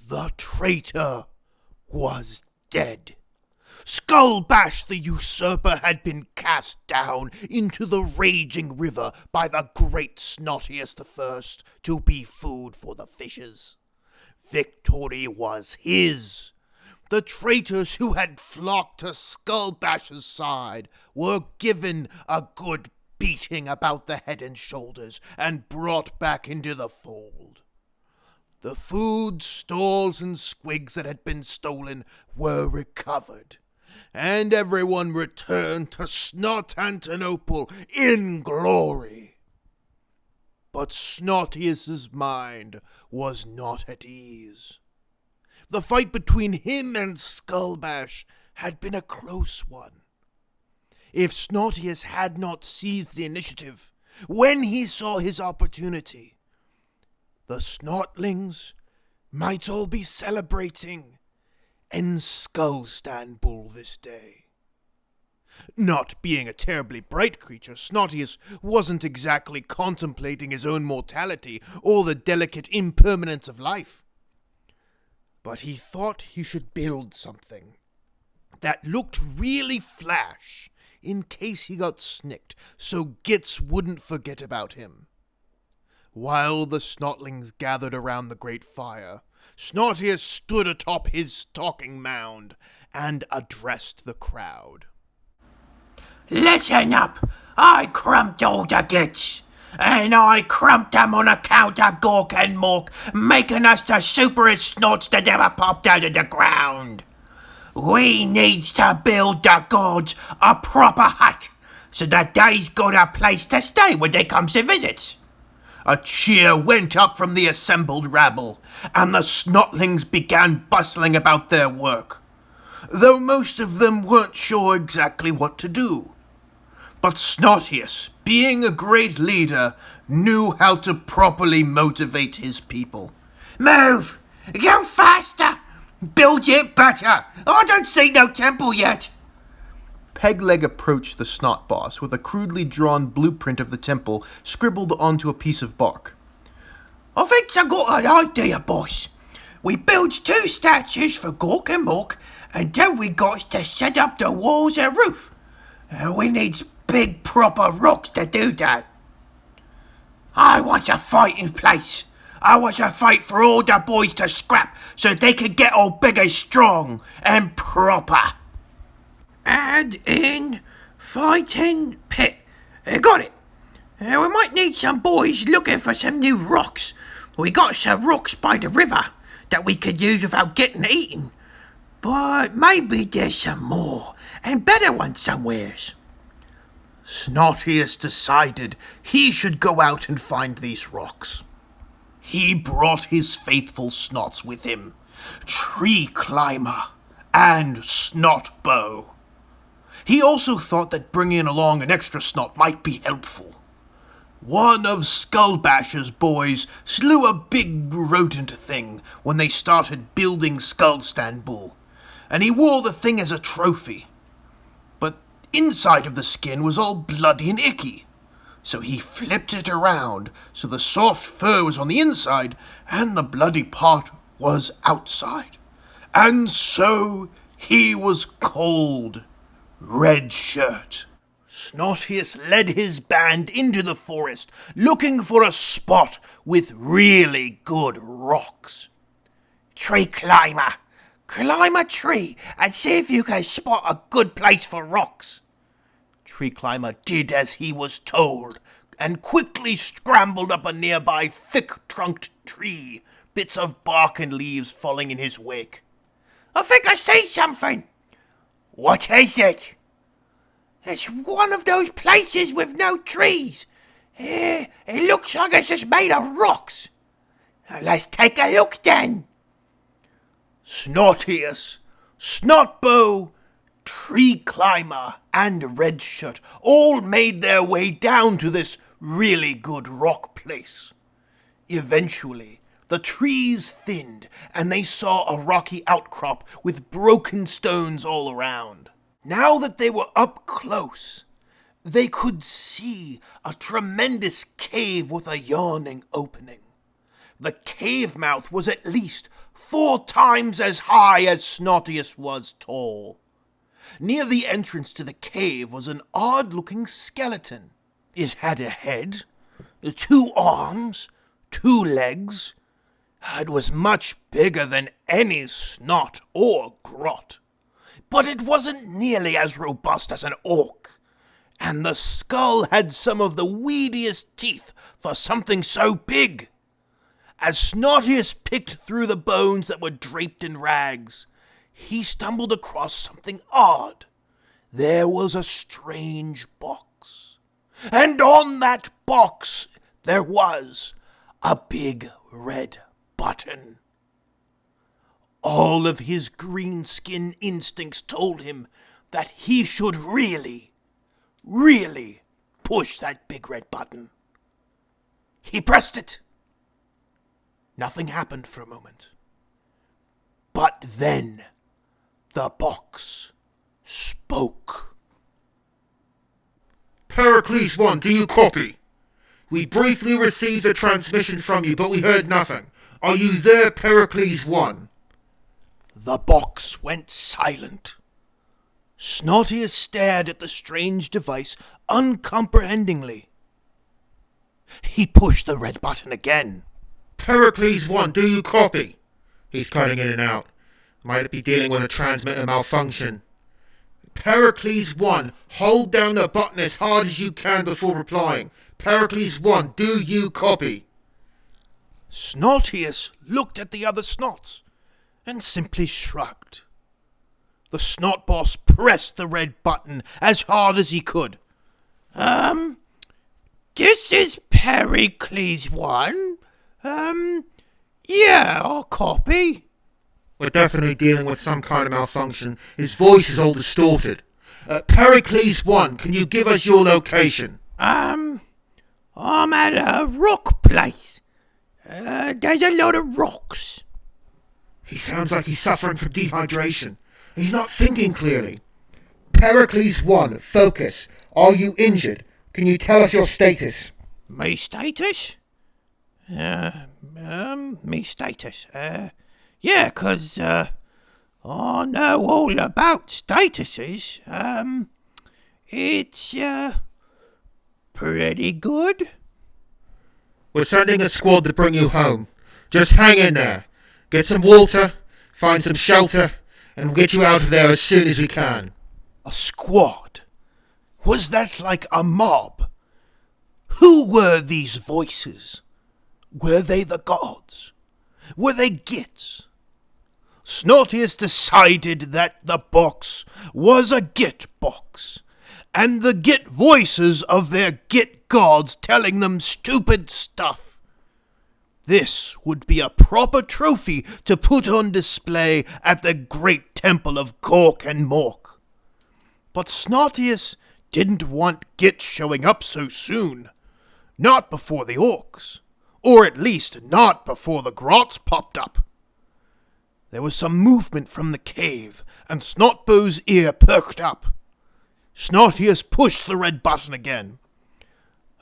The traitor was dead. Skullbash the usurper had been cast down into the raging river by the great Snotius I to be food for the fishes. Victory was his. The traitors who had flocked to Skullbash's side were given a good beating about the head and shoulders and brought back into the fold. The food, stalls, and squigs that had been stolen were recovered, and everyone returned to Snot-Antinople in glory. But Snotius's mind was not at ease. The fight between him and Skullbash had been a close one. If Snotius had not seized the initiative when he saw his opportunity, the Snotlings might all be celebrating in Skullstanbull this day. Not being a terribly bright creature, Snotius wasn't exactly contemplating his own mortality or the delicate impermanence of life. But he thought he should build something that looked really flash in case he got snicked, so Gitz wouldn't forget about him. While the Snotlings gathered around the great fire, Snotius stood atop his talking mound and addressed the crowd. Listen up! I crumped all the Gits, and I crumped them on account of Gork and Mork making us the superest snots that ever popped out of the ground. We needs to build the gods a proper hut, so that they's got a place to stay when they comes to visit. A cheer went up from the assembled rabble, and the Snotlings began bustling about their work, though most of them weren't sure exactly what to do. But Snotius, being a great leader, knew how to properly motivate his people. Move! Go faster! Build it better! I don't see no temple yet! Pegleg approached the Snot Boss with a crudely drawn blueprint of the temple scribbled onto a piece of bark. I think I got an idea, boss. We builds 2 statues for Gork and Mork, and then we got to set up the walls and roof. We needs big proper rocks to do that. I want a fighting place. I want a fight for all the boys to scrap so they can get all big and strong and proper. Add in fighting pit. Got it. We might need some boys looking for some new rocks. We got some rocks by the river that we could use without getting eaten. But maybe there's some more and better ones somewheres. Snotius decided he should go out and find these rocks. He brought his faithful Snots with him, Tree Climber and Snotbow. He also thought that bringing along an extra Snot might be helpful. One of Skullbash's boys slew a big rodent thing when they started building Skullstanbull, and he wore the thing as a trophy. But inside of the skin was all bloody and icky, so he flipped it around so the soft fur was on the inside and the bloody part was outside. And so he was called Red Shirt. Snotius led his band into the forest, looking for a spot with really good rocks. Tree Climber, climb a tree and see if you can spot a good place for rocks. Tree Climber did as he was told, and quickly scrambled up a nearby thick-trunked tree, bits of bark and leaves falling in his wake. I think I see something. What is it? It's one of those places with no trees. It looks like it's just made of rocks. Let's take a look then. Snotius, Snotbow, Tree Climber, and Red Shirt all made their way down to this really good rock place. Eventually, the trees thinned, and they saw a rocky outcrop with broken stones all around. Now that they were up close, they could see a tremendous cave with a yawning opening. The cave mouth was at least 4 times as high as Snortius was tall. Near the entrance to the cave was an odd-looking skeleton. It had a head, 2 arms, 2 legs. It was much bigger than any snot or grot, but it wasn't nearly as robust as an orc, and the skull had some of the weediest teeth for something so big. As Snortius picked through the bones that were draped in rags, he stumbled across something odd. There was a strange box, and on that box there was a big red button. All of his greenskin instincts told him that he should really push that big red button. He pressed it. Nothing happened for a moment. But then the box spoke. Pericles 1, do you copy? We briefly received a transmission from you, but we heard nothing. Are you there, Pericles 1? The box went silent. Snortius stared at the strange device uncomprehendingly. He pushed the red button again. Pericles 1, do you copy? He's cutting in and out. Might be dealing with a transmitter malfunction. Pericles 1, hold down the button as hard as you can before replying. Pericles 1, do you copy? Snortius looked at the other snots and simply shrugged. The snot boss pressed the red button as hard as he could. This is Pericles 1. Yeah, I'll copy. We're definitely dealing with some kind of malfunction. His voice is all distorted. Pericles 1, can you give us your location? I'm at a rock place. There's a lot of rocks. He sounds like he's suffering from dehydration. He's not thinking clearly. Pericles 1, focus. Are you injured? Can you tell us your status? My status? Me status. Yeah, 'cause, I know all about statuses. It's, pretty good. We're sending a squad to bring you home. Just hang in there. Get some water, find some shelter, and we'll get you out of there as soon as we can. A squad? Was that like a mob? Who were these voices? Were they the gods? Were they Gits? Snortius decided that the box was a Git box, and the Git voices of their Git gods telling them stupid stuff. This would be a proper trophy to put on display at the great temple of Gork and Mork. But Snortius didn't want Git showing up so soon. Not before the orcs. Or at least not before the grots popped up. There was some movement from the cave, and Snotbow's ear perked up. Snortius pushed the red button again.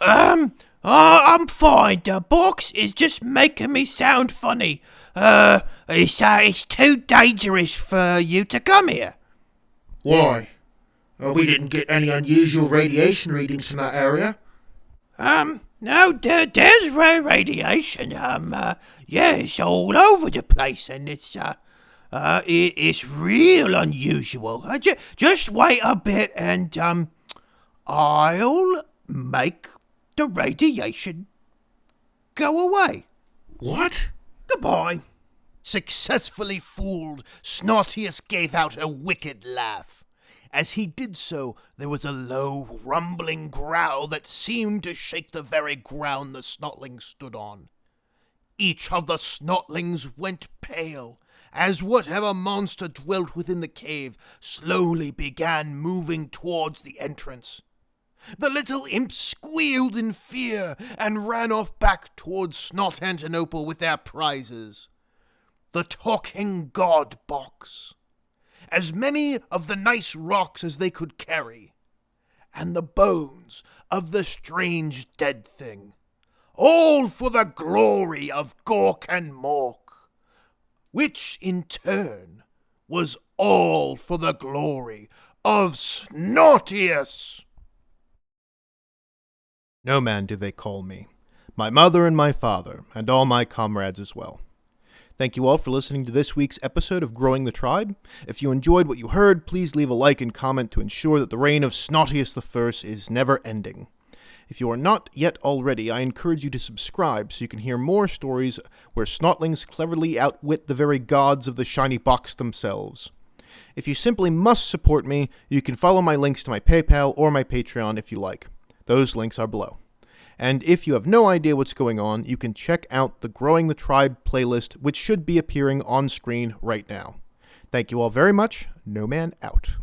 I'm fine. The box is just making me sound funny. It's too dangerous for you to come here. Why? We didn't get any unusual radiation readings from that area. No, there's radiation. Yeah, it's all over the place, and it's real unusual. Just wait a bit, and I'll make the radiation go away. What? Goodbye. Successfully fooled, Snortius gave out a wicked laugh. As he did so, there was a low, rumbling growl that seemed to shake the very ground the snotlings stood on. Each of the snotlings went pale, as whatever monster dwelt within the cave slowly began moving towards the entrance. The little imps squealed in fear and ran off back towards Snot-Antinople with their prizes. The talking god box. As many of the nice rocks as they could carry, and the bones of the strange dead thing, all for the glory of Gork and Mork. which in turn was all for the glory of Snortius. No Man do they call me, my mother and my father, and all my comrades as well. Thank you all for listening to this week's episode of Growing the Tribe. If you enjoyed what you heard, please leave a like and comment to ensure that the reign of Snortius I is never ending. If you are not yet already, I encourage you to subscribe so you can hear more stories where snotlings cleverly outwit the very gods of the shiny box themselves. If you simply must support me, you can follow my links to my PayPal or my Patreon if you like. Those links are below. And if you have no idea what's going on, you can check out the Growing the Tribe playlist, which should be appearing on screen right now. Thank you all very much. No Man out.